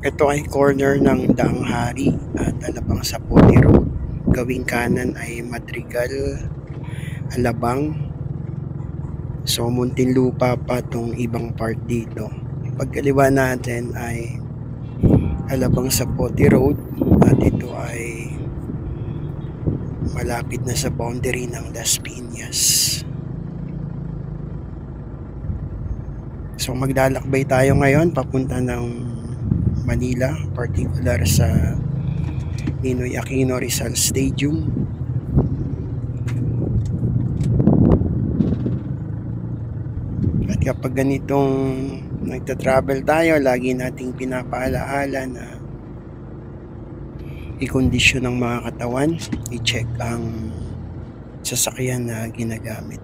Ito ay corner ng Daang Hari at Alabang sa Puti Road. Gawing kanan ay Madrigal, Alabang. So Muntinlupa pa tong ibang part dito. Pagkaliwa natin ay Alabang sa Puti Road at ito ay malapit na sa boundary ng Las Piñas. So maglalakbay tayo ngayon papunta ng Manila, particular sa Ninoy Aquino Rizal Stadium. At kapag ganitong nagta-travel tayo, lagi nating pinapaalaala na i-kondisyon ng mga katawan, i-check ang sasakyan na ginagamit.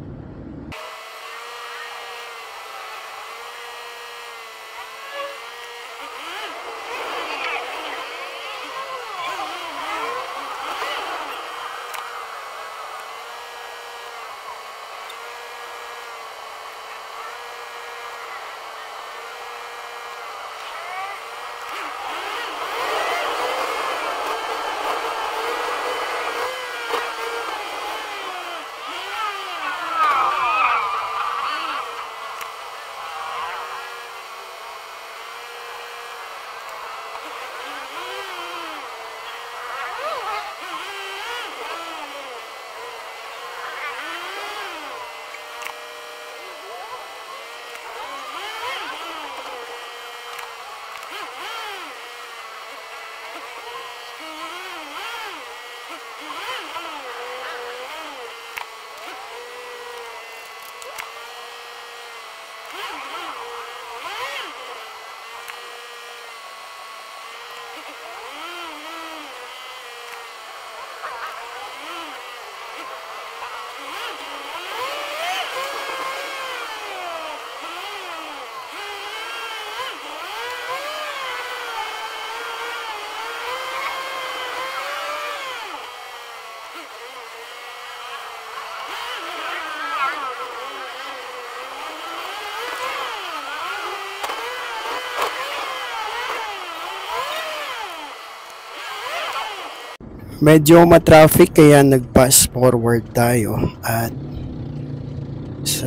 Medyo matraffic kaya nag-fast forward tayo at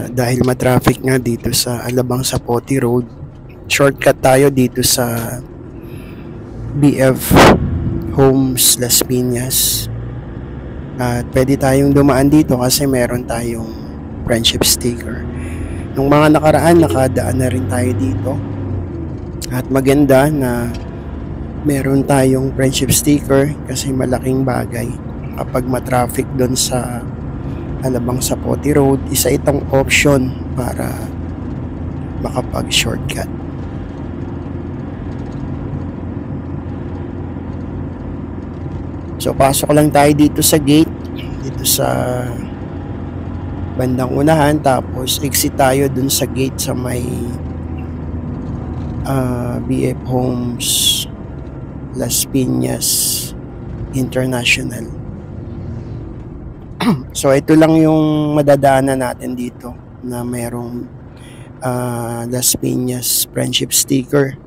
dahil matraffic nga dito sa Alabang sa Puti Road, shortcut tayo dito sa BF Homes Las Piñas. At pwede tayong dumaan dito kasi meron tayong friendship sticker. Nung mga nakaraan, nakadaan na rin tayo dito. At maganda na meron tayong friendship sticker kasi malaking bagay kapag matraffic doon sa Alabang sa Puti Road. Isa itong option para makapag-shortcut. So pasok lang tayo dito sa gate, dito sa bandang unahan, tapos exit tayo dun sa gate sa may BF Homes Las Piñas International. So ito lang yung madadaanan natin dito na mayroong Las Piñas friendship sticker.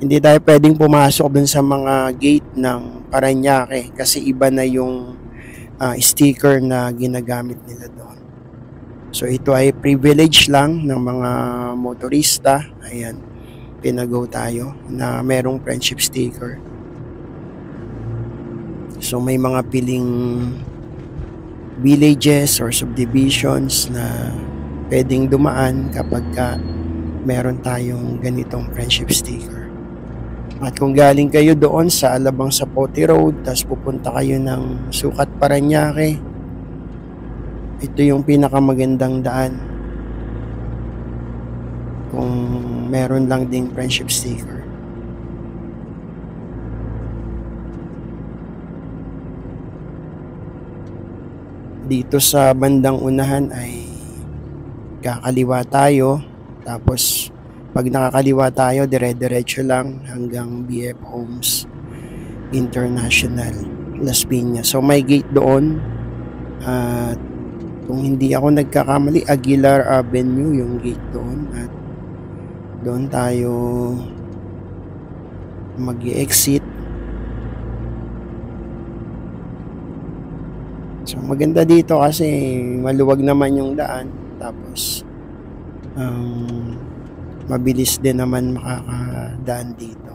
Hindi tayo pwedeng pumasok dun sa mga gate ng Parañaque kasi iba na yung sticker na ginagamit nila doon. So ito ay privilege lang ng mga motorista. Ayan, pinago tayo na merong friendship sticker. So may mga piling villages or subdivisions na pwedeng dumaan kapag meron tayong ganitong friendship sticker. At kung galing kayo doon sa Alabang sa Puti Road, tapos pupunta kayo ng Sucat Parañaque, ito yung pinakamagandang daan kung meron lang ding friendship sticker. Dito sa bandang unahan ay kakaliwa tayo, tapos pag nakakaliwa tayo, dire-diretso lang hanggang BF Homes International Las Piñas. So may gate doon at kung hindi ako nagkakamali, Aguilar Avenue yung gate doon, at doon tayo mag-exit. So maganda dito kasi maluwag naman yung daan, tapos mabilis din naman makakadaan dito.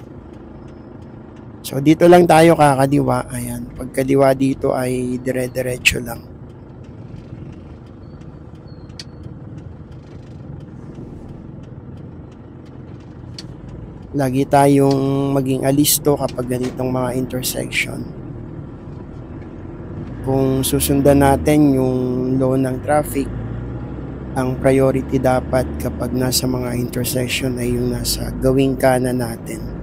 So dito lang tayo kakadiwa. Ayan, pagkadiwa dito ay dire-diretso lang. Lagi tayong maging alisto kapag ganitong mga intersection. Kung susundan natin yung law ng traffic, ang priority dapat kapag nasa mga intersection ay yung nasa gawing kanan natin.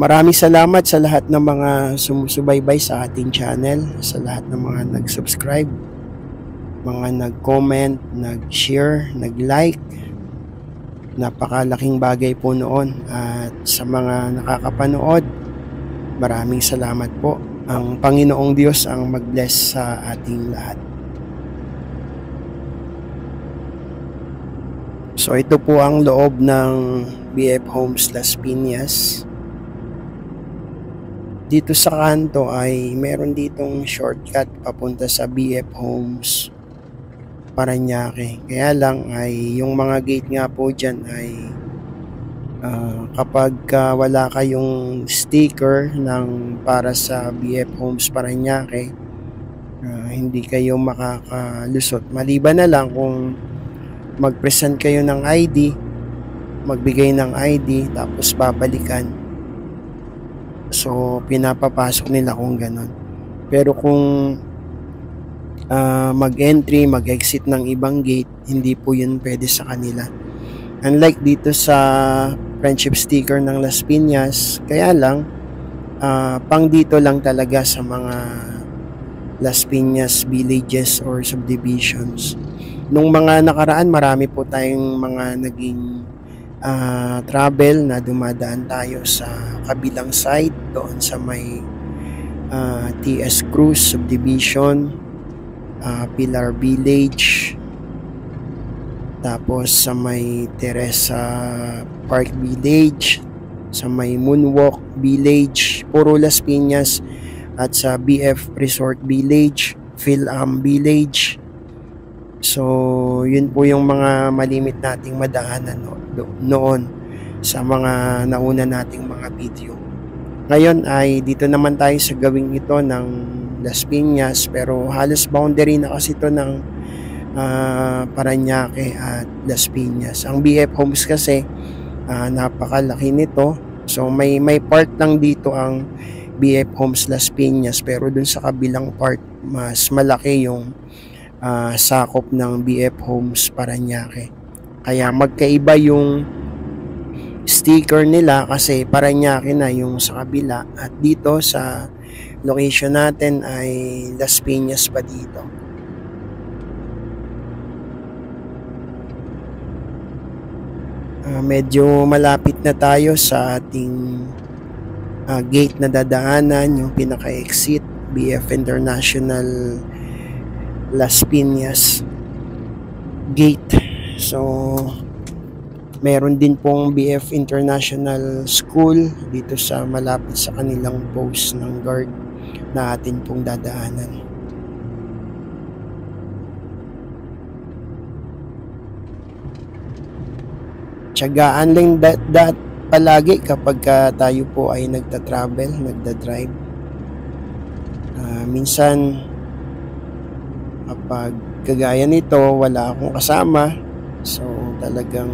Maraming salamat sa lahat ng mga sumusubaybay sa ating channel, sa lahat ng mga nag-subscribe, mga nag-comment, nag-share, nag-like. Napakalaking bagay po noon. At sa mga nakakapanood, maraming salamat po. Ang Panginoong Diyos ang mag-bless sa ating lahat. So ito po ang loob ng BF Homes Las Piñas. Dito sa kanto ay meron ditong shortcut papunta sa BF Homes Parañaque. Kaya lang ay yung mga gate nga po dyan ay kapag wala kayong sticker ng para sa BF Homes Parañaque, hindi kayo makakalusot. Maliban na lang kung mag-present kayo ng ID, magbigay ng ID, tapos babalikan. So, pinapapasok nila kung ganon. Pero kung mag-entry, mag-exit ng ibang gate, hindi po yun pwede sa kanila. Unlike dito sa friendship sticker ng Las Piñas, kaya lang, pang dito lang talaga sa mga Las Piñas villages or subdivisions. Nung mga nakaraan, marami po tayong mga naging travel na dumadaan tayo sa kabilang side, doon sa may TS Cruz subdivision, Pilar Village, tapos sa may Teresa Park Village, sa may Moonwalk Village, puro Las Piñas, at sa BF Resort Village, Philam Village. So, yun po yung mga malimit nating madaanan noon sa mga nauna nating mga video. Ngayon ay dito naman tayo sa gawing ito ng Las Piñas, pero halos boundary na kasi ito ng Parañaque at Las Piñas. Ang BF Homes kasi napakalaki nito. So, may part lang dito ang BF Homes Las Piñas, pero dun sa kabilang part mas malaki yung sakop ng BF Homes Parañaque. Kaya magkaiba yung sticker nila kasi Parañaque na yung sa kabila, at dito sa location natin ay Las Piñas pa dito. Medyo malapit na tayo sa ating gate na dadaanan, yung pinaka-exit, BF International Las Piñas Gate. So, meron din pong BF International School dito sa malapit sa kanilang post ng guard na atin pong dadaanan. Tiyagaan lang that palagi kapag tayo po ay nagta-travel, nagda-drive. Minsan kapag kagaya nito, wala akong kasama, so talagang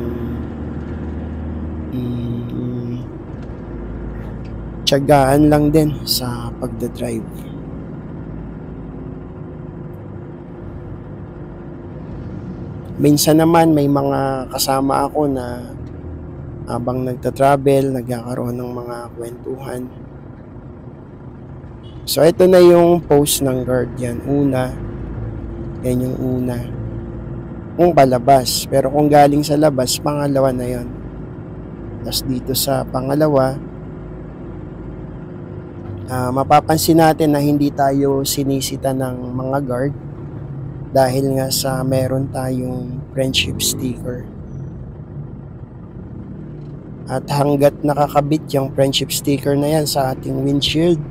tiyagaan lang din sa pagdadrive. Minsan naman may mga kasama ako na habang nagta-travel, nagkakaroon ng mga kwentuhan. So ito na yung post ng guard yan. Yan yung una. Kung palabas. Pero kung galing sa labas, pangalawa na yon. Tapos dito sa pangalawa, mapapansin natin na hindi tayo sinisita ng mga guard dahil nga sa meron tayong friendship sticker. At hanggat nakakabit yung friendship sticker na yan sa ating windshield,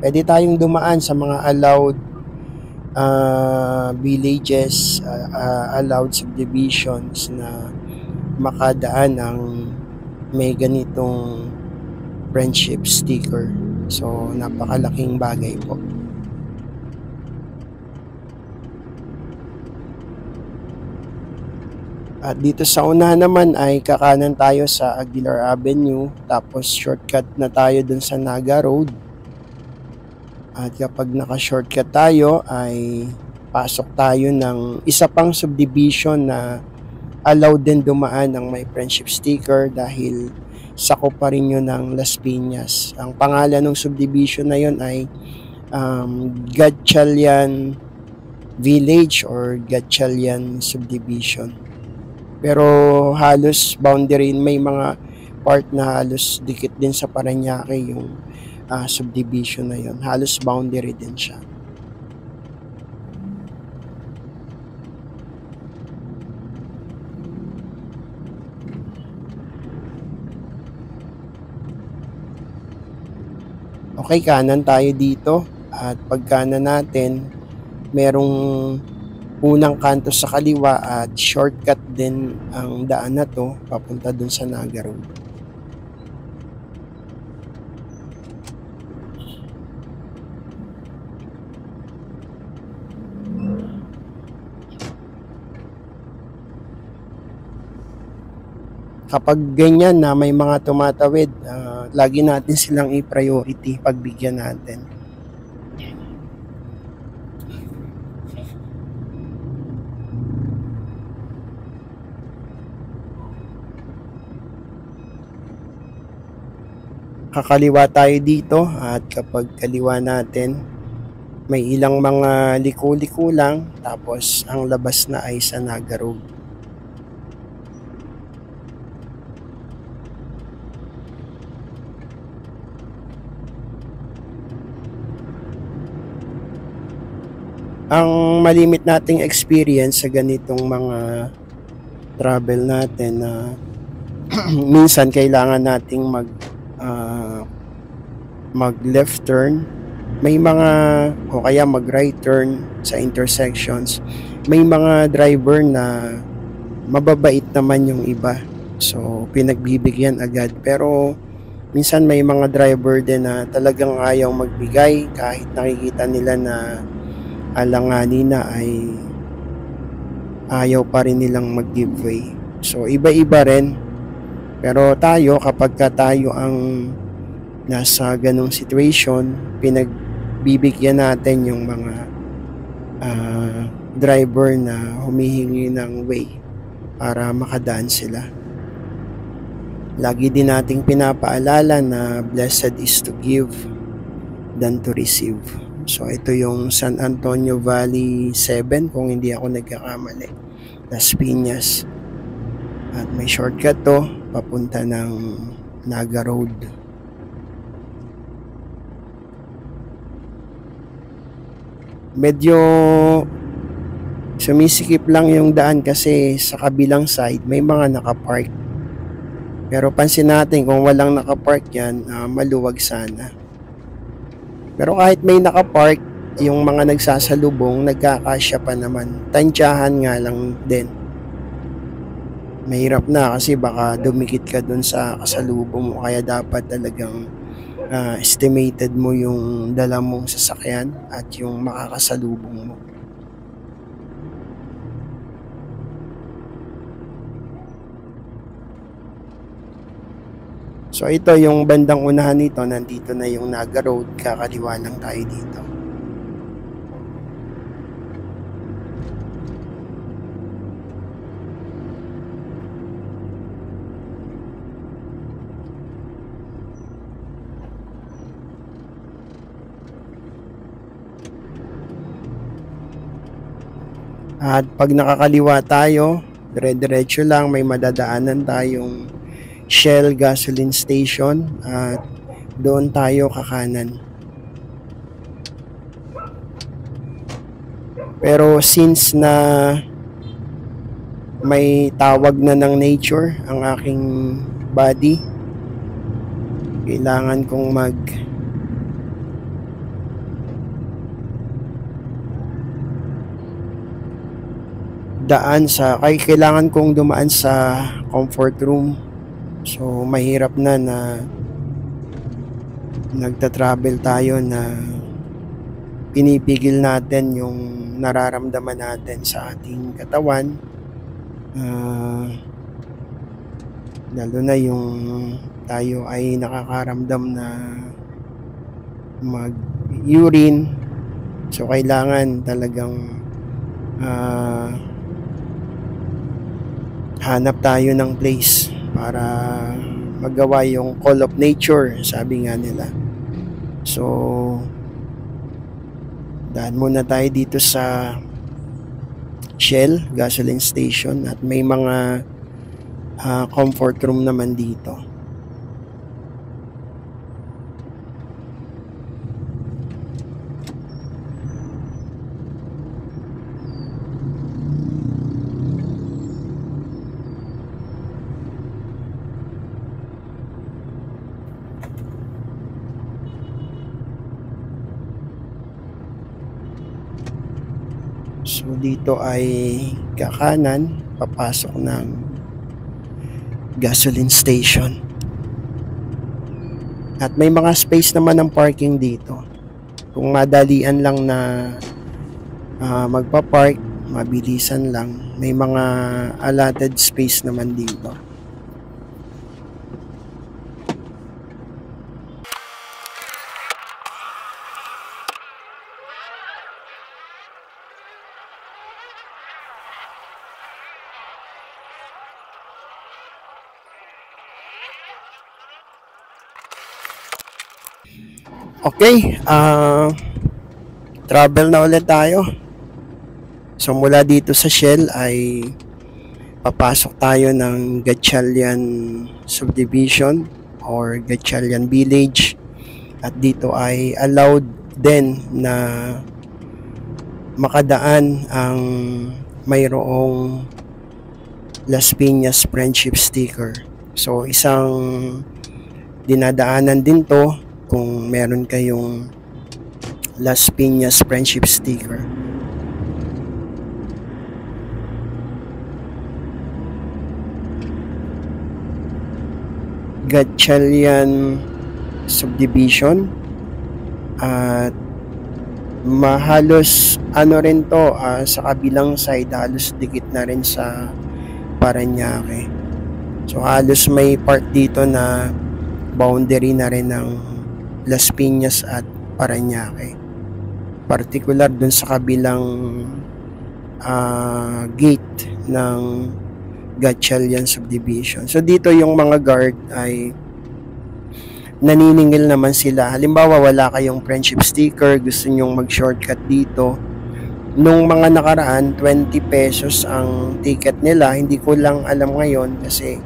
pwede tayong dumaan sa mga allowed villages, allowed subdivisions na makadaan ang may ganitong friendship sticker. So, napakalaking bagay po. At dito sa unahan naman ay kakanan tayo sa Aguilar Avenue, tapos shortcut na tayo dun sa Naga Road. At kapag naka-shortcut tayo ay pasok tayo ng isa pang subdivision na allowed din dumaan ng may friendship sticker dahil sakop pa rin yun ng Las Piñas. Ang pangalan ng subdivision na yun ay Gatchalian Village or Gatchalian Subdivision. Pero halos boundary, may mga part na halos dikit din sa Parañaque yung subdivision na yun. Halos boundary din siya. Okay, kanan tayo dito. At pag kanan natin, merong unang kanto sa kaliwa at shortcut din ang daan na to papunta dun sa Naga Road. Kapag ganyan na may mga tumatawid, lagi natin silang i-priority pagbigyan natin. Kakaliwa tayo dito at kapag kaliwa natin, may ilang mga liko-liko lang, tapos ang labas na ay sa Naga Road. Ang malimit nating experience sa ganitong mga travel natin na minsan kailangan nating mag left turn, may mga o kaya mag right turn sa intersections. May mga driver na mababait naman yung iba, so pinagbibigyan agad, pero minsan may mga driver din na talagang ayaw magbigay kahit nakikita nila na alanganin na ay ayaw pa rin nilang mag-give way. So iba-iba rin, pero tayo kapag tayo ang nasa ganong situation, pinagbibigyan natin yung mga driver na humihingi ng way para makadaan sila. Lagi din nating pinapaalala na blessed is to give than to receive. So ito yung San Antonio Valley 7 kung hindi ako nagkakamali, Las Piñas. At may shortcut to papunta ng Naga Road. Medyo sumisikip lang yung daan kasi sa kabilang side may mga nakapark. Pero pansin natin kung walang nakapark yan, maluwag sana. Pero kahit may nakapark, yung mga nagsasalubong, nagkakasya pa naman. Tansyahan nga lang din. Mahirap na kasi baka dumikit ka dun sa kasalubong mo, kaya dapat talagang estimated mo yung dala mong sasakyan at yung makakasalubong mo. So ito yung bandang unahan nito, nandito na yung Naga Road, kakaliwa lang tayo dito. At pag nakakaliwa tayo, dire-diretso lang, may madadaanan tayong Shell gasoline station at doon tayo kakanan. Pero since na may tawag na ng nature ang aking body, kailangan kong kailangan kong dumaan sa comfort room. So mahirap na nagta-travel tayo na pinipigil natin yung nararamdaman natin sa ating katawan, lalo na yung tayo ay nakakaramdam na mag-urine. So kailangan talagang hanap tayo ng place para magawa yung call of nature, sabi nga nila. So daan muna tayo dito sa Shell gasoline station at may mga comfort room naman dito. So dito ay kakanan, papasok ng gasoline station. At may mga space naman ng parking dito. Kung madalian lang na magpa-park, mabilisan lang, may mga allotted space naman dito. Okay, travel na ulit tayo. So mula dito sa Shell ay papasok tayo ng Gatchalian Subdivision or Gatchalian Village. At dito ay allowed din na makadaan ang mayroong Las Piñas friendship sticker. So isang dinadaanan din to kung meron kayong Las Piñas friendship sticker. Gatchalian Subdivision at mahalos rin to sa kabilang side, halos dikit na rin sa Parañaque. So halos may part dito na boundary na rin ng Las Piñas at Parañaque, particular dun sa kabilang gate ng Gatchalian Subdivision. So dito yung mga guard ay naniningil naman sila. Halimbawa wala kayong friendship sticker, gusto nyong mag-shortcut dito, nung mga nakaraan 20 pesos ang ticket nila. Hindi ko lang alam ngayon kasi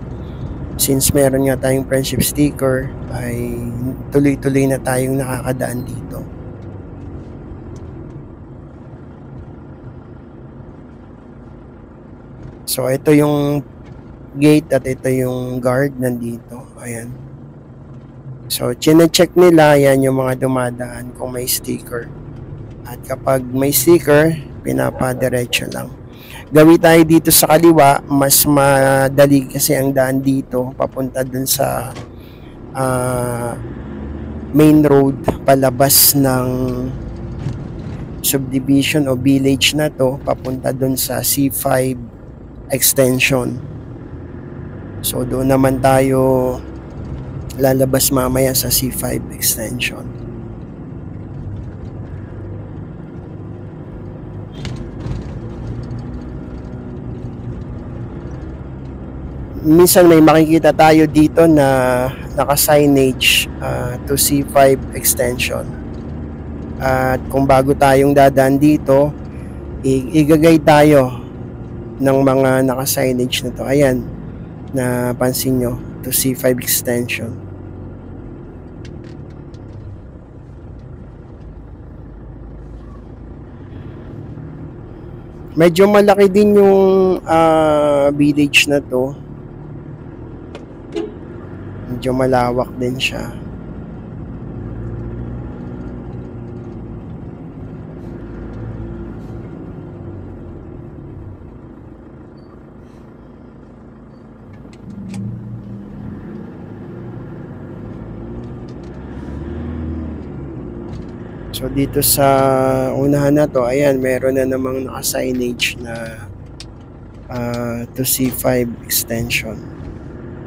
since meron nga tayong friendship sticker ay tuloy-tuloy na tayong nakakadaan dito. So ito yung gate at ito yung guard nandito. Ayan. So chine-check nila yan yung mga dumadaan kung may sticker. At kapag may sticker, pinapadiretso lang. Gawi tayo dito sa kaliwa, mas madali kasi ang daan dito papunta dun sa main road palabas ng subdivision o village na to, papunta dun sa C5 extension. So doon naman tayo lalabas mamaya sa C5 extension. Minsan may makikita tayo dito na naka-signage to C5 extension. At kung bago tayong dadaan dito, igagay tayo ng mga naka-signage na to. Ayan, napansin nyo, to C5 extension. Medyo malaki din yung village na to. Medyo malawak din siya. So dito sa unahan na to, ayan, meron na namang naka-signage na to C5 extension.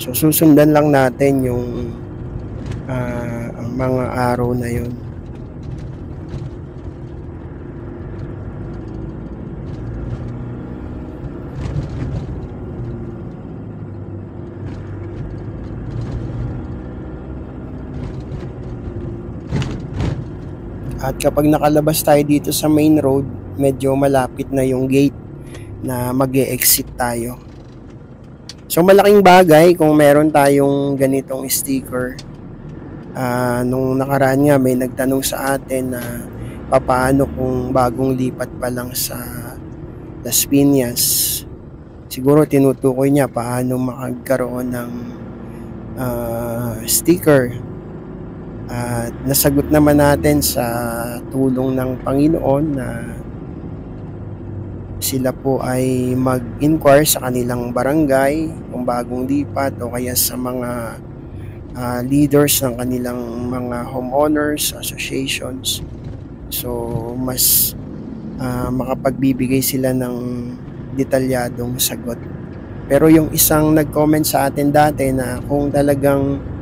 So susundan lang natin yung mga arrow na yun. At kapag nakalabas tayo dito sa main road, medyo malapit na yung gate na mag-e-exit tayo. So malaking bagay kung meron tayong ganitong sticker. Nung nakaraan nga may nagtanong sa atin na papaano kung bagong lipat pa lang sa Las Piñas. Siguro tinutukoy niya paano makagkaroon ng sticker. At nasagot naman natin sa tulong ng Panginoon na sila po ay mag-inquire sa kanilang barangay kung bagong lipat o kaya sa mga leaders ng kanilang mga homeowners associations. So mas makapagbibigay sila ng detalyadong sagot. Pero yung isang nag-comment sa atin dati na kung talagang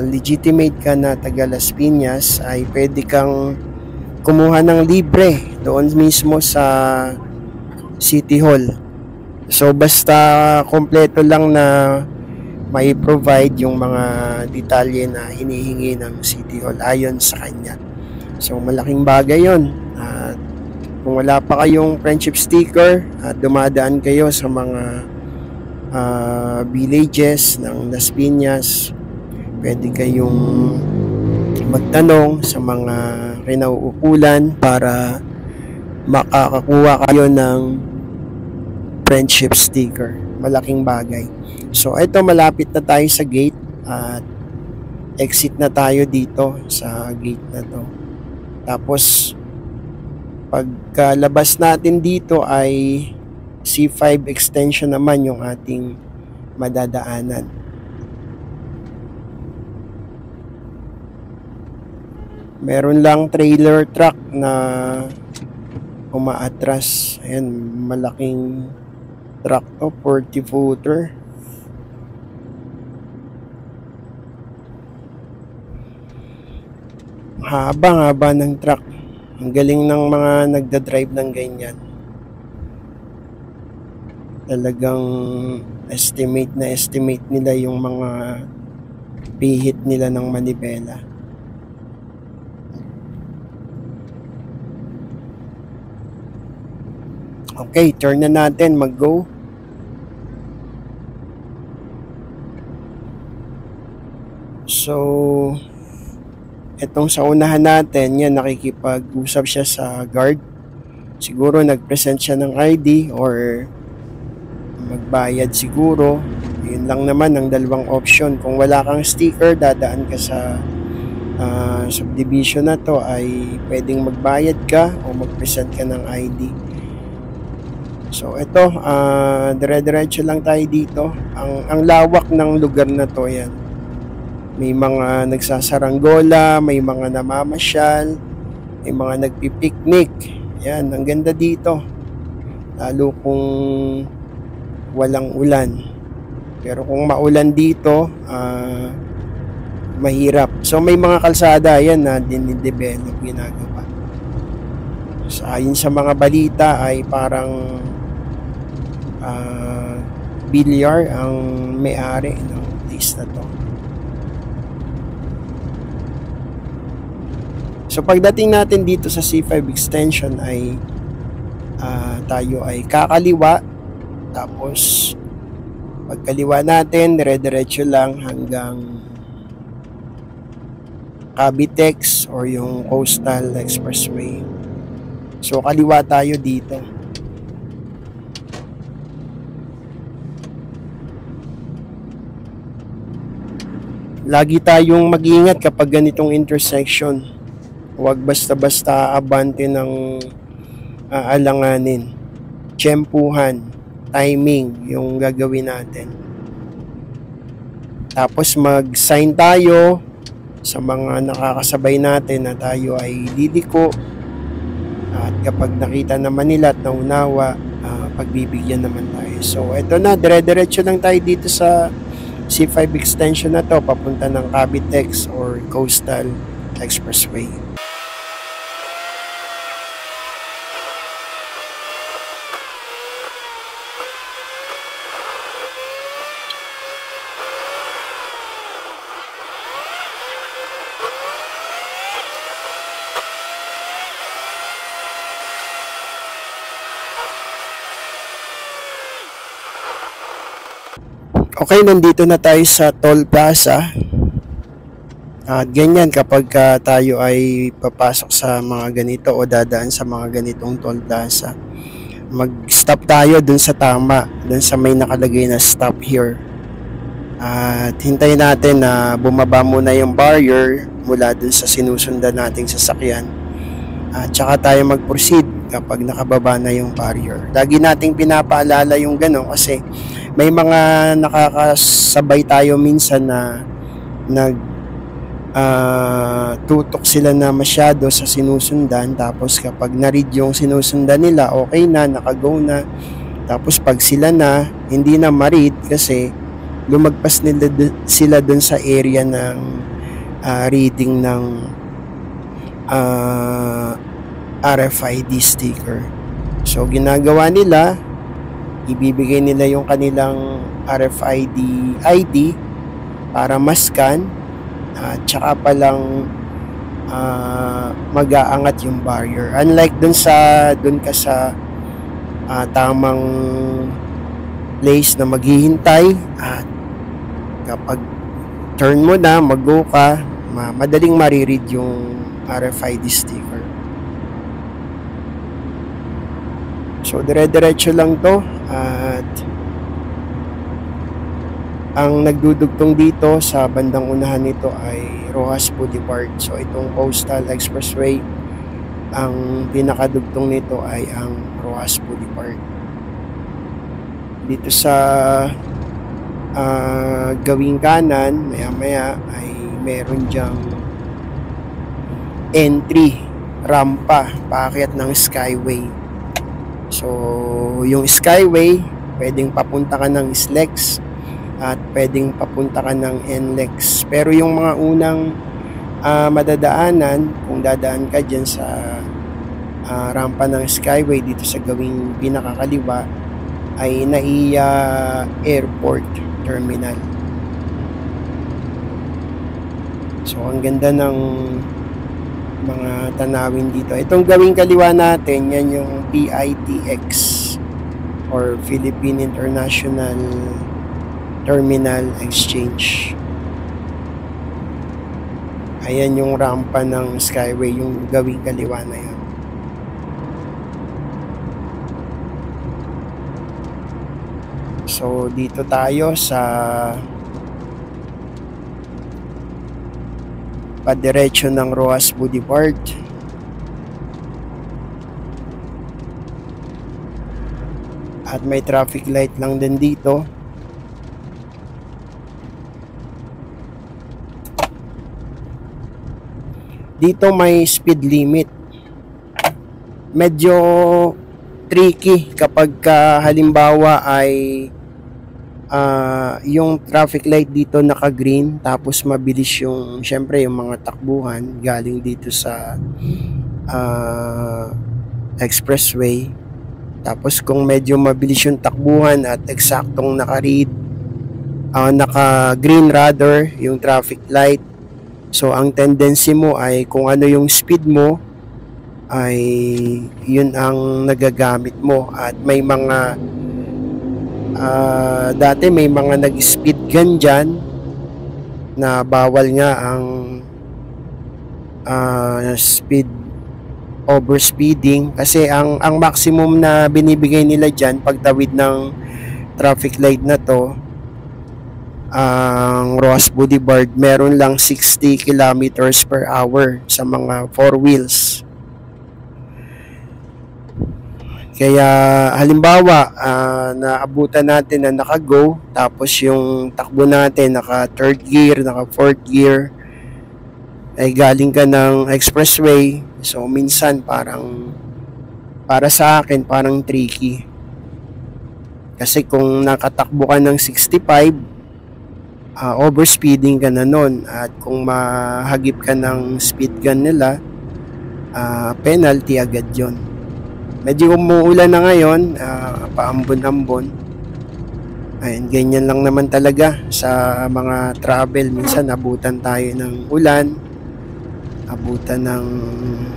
legitimate ka na taga Las Piñas ay pwede kang kumuha ng libre doon mismo sa City Hall. So basta kompleto lang na may provide yung mga detalye na hinihingi ng City Hall ayon sa kanya. So malaking bagay yun. Kung wala pa kayong friendship sticker at dumadaan kayo sa mga villages ng Las Piñas, pwede kayong magtanong sa mga kinauukulan para makakakuha kayo ng friendship sticker. Malaking bagay. So ito, malapit na tayo sa gate at exit na tayo dito sa gate na to. Tapos pagkalabas natin dito ay C5 extension naman yung ating madadaanan. Meron lang trailer truck na umaatras. Ayan, malaking truck to, 40 footer. Haba ng truck. Ang galing ng mga nagda-drive ng ganyan. Talagang estimate nila yung mga pihit nila ng manibela. Okay, turn na natin, mag-go. So, etong sa unahan natin, yan, nakikipag-usap siya sa guard. Siguro nag-present siya ng ID or magbayad siguro. Yun lang naman ang dalawang option. Kung wala kang sticker, dadaan ka sa subdivision na to, ay pwedeng magbayad ka o mag-present ka ng ID. So ito, dire-diretso lang tayo dito. Ang lawak ng lugar na to, yan. May mga nagsasaranggola, may mga namamasyal, may mga nagpipiknik. Yan, ang ganda dito. Lalo kung walang ulan. Pero kung maulan dito, mahirap. So may mga kalsada yan na dinidevelop, ginagawa. So ayon sa mga balita ay parang bilyar ang may-ari ng place na to. So pagdating natin dito sa C5 extension ay tayo ay kakaliwa, tapos Pagkaliwa natin, dire-diretso lang hanggang Cavitex or yung Coastal Expressway. So kaliwa tayo dito. Lagi tayong mag-ingat kapag ganitong intersection. Huwag basta-basta abante ng alanganin. Tiyempuhan, timing yung gagawin natin. Tapos mag-sign tayo sa mga nakakasabay natin na tayo ay liliko. At kapag nakita naman nila at naunawa, pagbibigyan naman tayo. So eto na, dire-diretso lang tayo dito sa C5 extension na to papunta ng Cavitex or Coastal Expressway. Okay, nandito na tayo sa toll plaza. At ganyan kapag tayo ay papasok sa mga ganito o dadaan sa mga ganitong toll plaza, mag-stop tayo dun sa tama, dun sa may nakalagay na stop here. At hintayin natin na bumaba muna yung barrier mula dun sa sinusundan nating sasakyan. At saka tayo mag-proceed kapag nakababa na yung barrier. Lagi nating pinapaalala yung gano'n kasi may mga nakakasabay tayo minsan na tutok sila na masyado sa sinusundan, tapos kapag na-read yung sinusundan nila, okay na, naka-go na, tapos pag sila na hindi na ma-read kasi lumagpas nila sila dun sa area ng reading ng RFID sticker. So ginagawa nila, ibibigay nila yung kanilang RFID ID para ma-scan at saka pa lang mag-aangat yung barrier. Unlike dun ka sa tamang place na maghihintay, at kapag turn mo na, mag-go ka, madaling mariread yung RFID sticker. So dire-diretso lang to, at ang nagdudugtong dito sa bandang unahan nito ay Roxas Boulevard. So itong Coastal Expressway, ang pinakadugtong nito ay ang Roxas Boulevard. Dito sa gawing kanan, maya-maya ay meron diyang entry, rampa, paakyat ng Skyway. So, yung Skyway, pwedeng papunta ka ng SLEX at pwedeng papunta ka ng NLEX. Pero yung mga unang madadaanan, kung dadaan ka dyan sa rampa ng Skyway dito sa gawing pinakakaliwa, ay NAIA Airport Terminal. So, ang ganda ng mga tanawin dito. Itong gawing kaliwa natin, yan yung PITX or Philippine International Terminal Exchange. Ayan yung rampa ng Skyway, yung gawing kaliwa na yan. So dito tayo sa padiretso ng Roxas Boulevard. At may traffic light lang din dito. Dito may speed limit. Medyo tricky kapag halimbawa ay yung traffic light dito naka-green, tapos mabilis yung, syempre yung mga takbuhan galing dito sa expressway. Tapos kung medyo mabilis yung takbuhan at eksaktong naka-green rather yung traffic light, so ang tendency mo ay kung ano yung speed mo ay yun ang nagagamit mo. At may mga Dati may mga nag-speed gun dyan na bawal nga ang speed overspeeding kasi ang maximum na binibigay nila dyan pagtawid ng traffic light na to, ang Roas Boulevard, meron lang 60 kilometers per hour sa mga 4 wheels. Kaya halimbawa naabutan natin na naka-go, tapos yung takbo natin naka third gear, naka fourth gear, ay galing ka ng expressway, so minsan parang para sa akin parang tricky. Kasi kung nakatakbo ka ng 65, overspeeding ka na nun, at kung mahagip ka ng speed gun nila, penalty agad yon. Medyo umuulan na ngayon, paambon-ambon. Ayun, ganyan lang naman talaga sa mga travel. Minsan abutan tayo ng ulan, abutan ng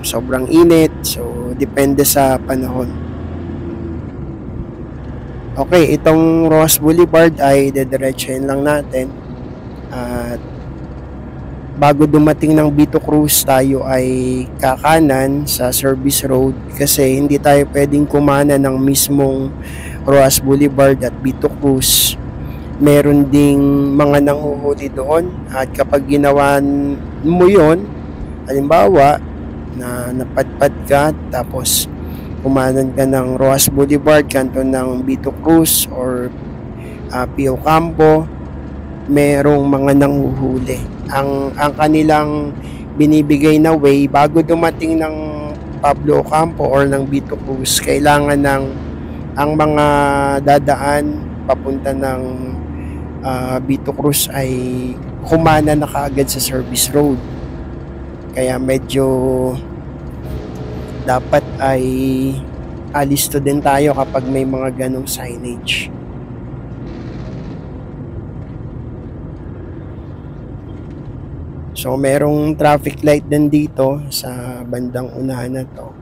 sobrang init. So, depende sa panahon. Okay, itong Roas Boulevard ay dediretsahin lang natin. At bago dumating ng Vito Cruz, tayo ay kakanan sa service road kasi hindi tayo pwedeng kumana ng mismong Roas Boulevard at Vito Cruz. Meron ding mga nanghuhuli doon, at kapag ginawa mo yun, halimbawa na napadpad ka tapos kumanan ka ng Roas Boulevard kanto ng Vito Cruz or Pio Campo, merong mga nanghuhuli. Ang kanilang binibigay na way bago dumating ng Pablo Ocampo or ng Vito Cruz, kailangan ng ang mga dadaan papunta ng Vito Cruz ay humana na kaagad sa service road. Kaya medyo dapat ay alisto din tayo kapag may mga ganong signage. So, merong traffic light din dito sa bandang unahan na to.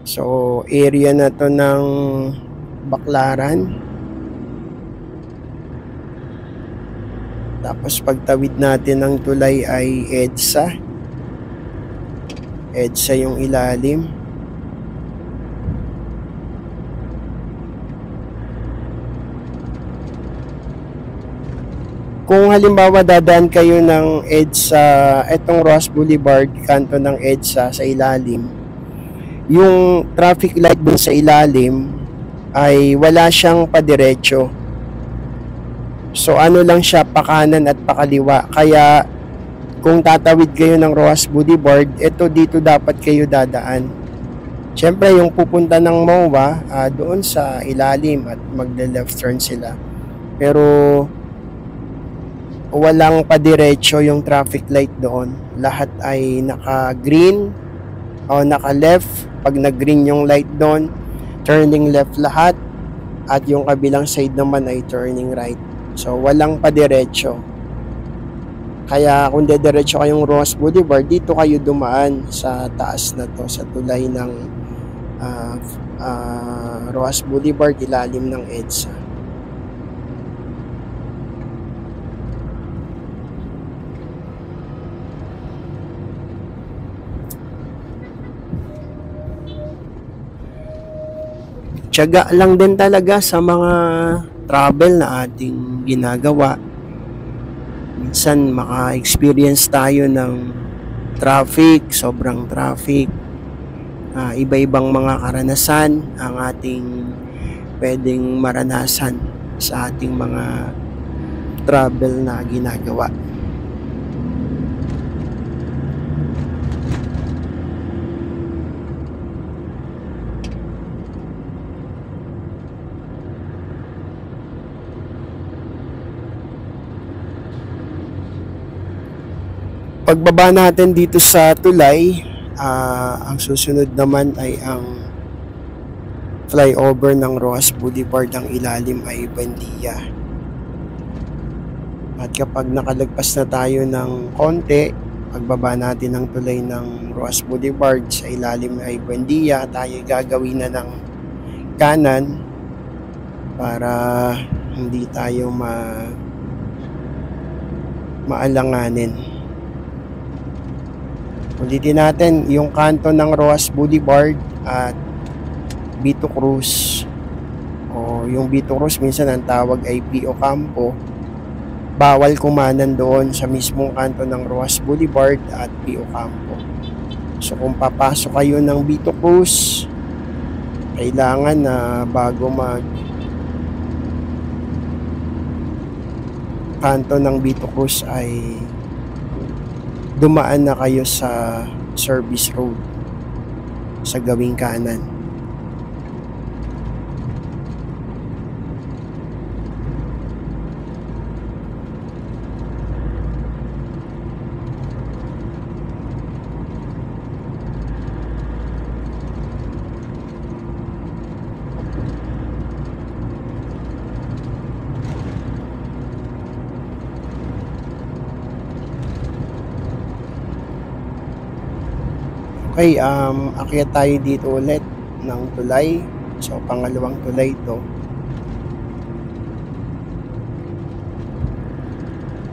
So, area na to ng Baclaran. Tapos, pagtawid natin ng tulay ay EDSA. EDSA yung ilalim. Kung halimbawa dadaan kayo ng EDSA, etong Roas Boulevard, kanto ng EDSA sa ilalim, yung traffic light dun sa ilalim ay wala siyang padiretso. So ano lang siya, pakanan at pakaliwa. Kaya kung tatawid kayo ng Roas Boulevard, dito dapat kayo dadaan. Siyempre, yung pupunta ng MOA, doon sa ilalim at magle-left turn sila. Pero, walang padiretso yung traffic light doon. Lahat ay naka-green o naka-left. Pag nag-green yung light doon, turning left lahat. At yung kabilang side naman ay turning right. So, walang padiretso. Kaya kung dediretso kayong Roas Boulevard, dito kayo dumaan sa taas na to, sa tulay ng Roas Boulevard, ilalim ng EDSA. Tiyaga lang din talaga sa mga travel na ating ginagawa. Minsan maka-experience tayo ng traffic, sobrang traffic, iba-ibang mga karanasan ang ating pwedeng maranasan sa ating mga travel na ginagawa. Pagbaba natin dito sa tulay, ang susunod naman ay ang flyover ng Roas Boulevard. Ang ilalim ay Bandia. At kapag nakalagpas na tayo ng konti, pagbaba natin ng tulay ng Roas Boulevard sa ilalim ay Buendia, tayo gagawin na ng kanan para hindi tayo maalanganin. Ulitin natin yung kanto ng Roas Boulevard at Vito Cruz, o yung Vito Cruz minsan ang tawag ay P.O. Campo. Bawal kumanan doon sa mismong kanto ng Roas Boulevard at P.O. Campo. So kung papasok kayo ng Vito Cruz, kailangan na bago mag kanto ng Vito Cruz ay dumaan na kayo sa service road sa gawing kanan. Okay, akyat tayo dito ulit ng tulay. So, pangalawang tulay ito.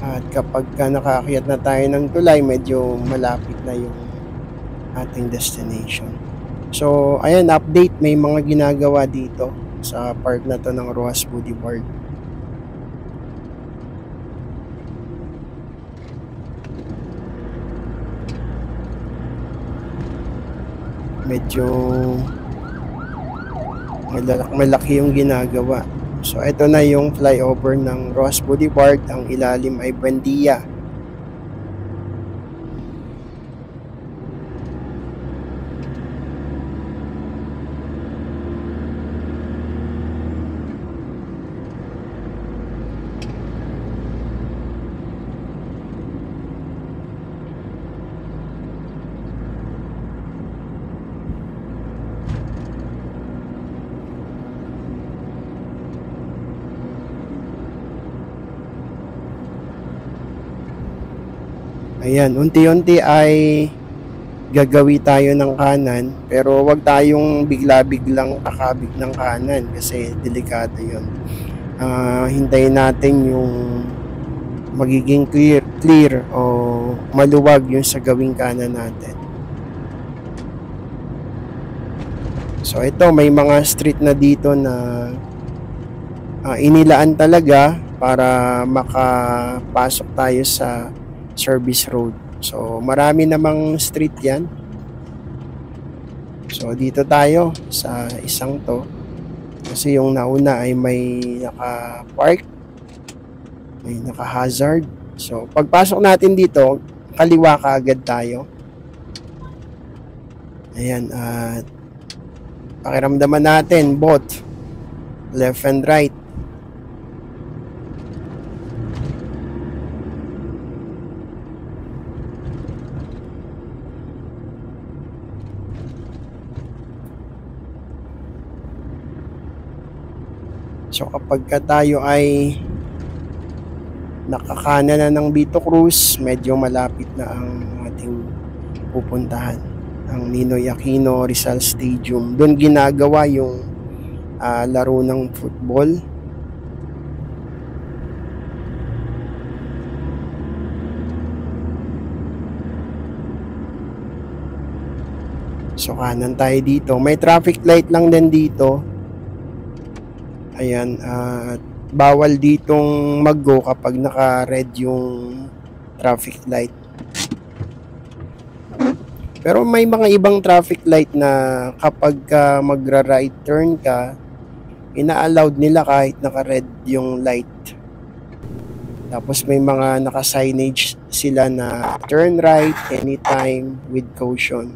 At kapag nakaakyat na tayo ng tulay, medyo malapit na yung ating destination. So, ayan, update. May mga ginagawa dito sa part na to ng Roas Boulevard. Medyo malaki yung ginagawa. So ito na yung flyover ng Roas Boulevard, ang ilalim ay Buendia. Ayan, unti-unti ay gagawi tayo ng kanan, pero wag tayong bigla-biglang kakabig ng kanan kasi delikado yun. Hintayin natin yung magiging clear o maluwag yung sa gawing kanan natin. So ito, may mga street na dito na inilaan talaga para makapasok tayo sa service road. So marami namang street yan. So dito tayo sa isang to, kasi yung nauna ay may naka-park, may naka-hazard. So pagpasok natin dito, kaliwa kaagad tayo. Ayan, at pakiramdaman natin both left and right. So kapag tayo ay nakakanan na ng Vito Cruz, medyo malapit na ang ating pupuntahan, ang Ninoy Aquino Rizal Stadium. Doon ginagawa yung laro ng football. So kanan tayo dito. May traffic light lang din dito. Ayan, bawal ditong mag-go kapag naka-red yung traffic light. Pero may mga ibang traffic light na kapag magra-right turn ka, ina-allowed nila kahit naka-red yung light. Tapos may mga naka-signage sila na turn right anytime with caution.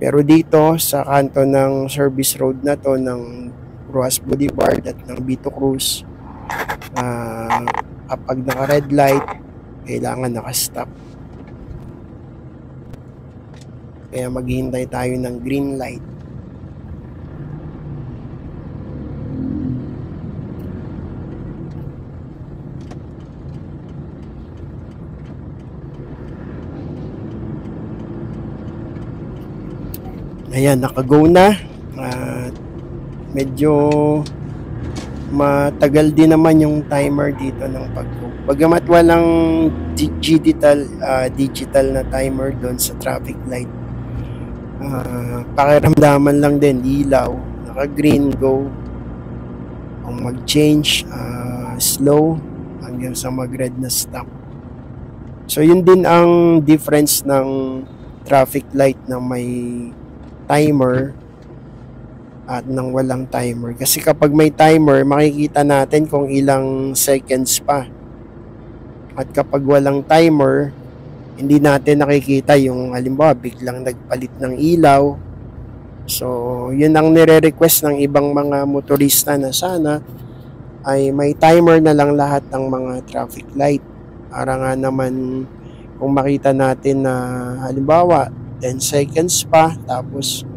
Pero dito sa kanto ng service road na to ng Roas Boulevard at ng Vito Cruz, kapag naka-red light, kailangan naka-stop. Kaya maghihintay tayo ng green light. Ayan, nakago na. Medyo matagal din naman yung timer dito ng pag-go. Bagamat walang digital na timer doon sa traffic light. Pakiramdaman lang din, ilaw, naka-green, go. Kung mag-change, slow, hanggang sa mag-red na stop. So yun din ang difference ng traffic light na may timer at nang walang timer. Kasi kapag may timer, makikita natin kung ilang seconds pa. At kapag walang timer, hindi natin nakikita yung halimbawa biglang nagpalit ng ilaw. So yun ang nire-request ng ibang mga motorista na sana ay may timer na lang lahat ng mga traffic light. Para nga naman kung makita natin na halimbawa 10 seconds pa tapos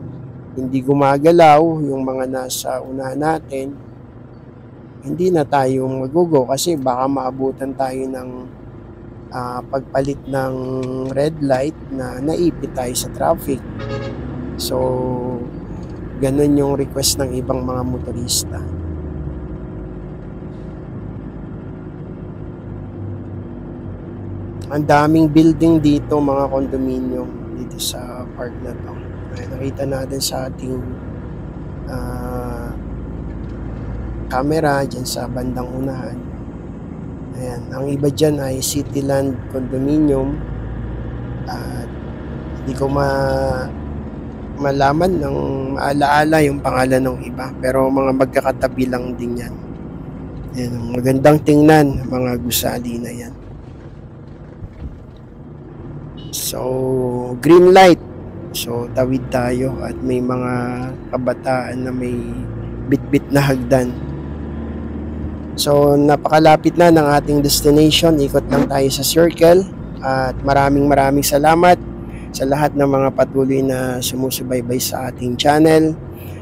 hindi gumagalaw yung mga nasa unahan natin, hindi na tayo magugo kasi baka maabutan tayo ng pagpalit ng red light na naipit tayo sa traffic. So ganun yung request ng ibang mga motorista. Ang daming building dito, mga condominium dito sa park na to. Ay, nakita natin sa ating camera dyan sa bandang unahan. Ayan, ang iba dyan ay Cityland Condominium at hindi ko malaman ng maalaala yung pangalan ng iba, pero mga magkakatabi lang din yan. Ayan, magandang tingnan, mga gusali na yan. So, green light. So, tawid tayo at may mga kabataan na may bit-bit na hagdan. So, napakalapit na ng ating destination. Ikot lang tayo sa circle. At maraming salamat sa lahat ng mga patuloy na sumusubaybay sa ating channel.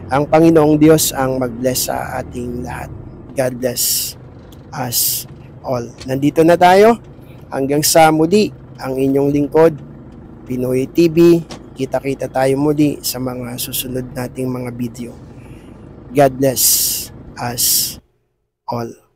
Ang Panginoong Diyos ang mag-bless sa ating lahat. God bless us all. Nandito na tayo. Hanggang sa muli, ang inyong lingkod, Pinoy TV. Kita-kita tayo muli sa mga susunod nating mga video. God bless us all.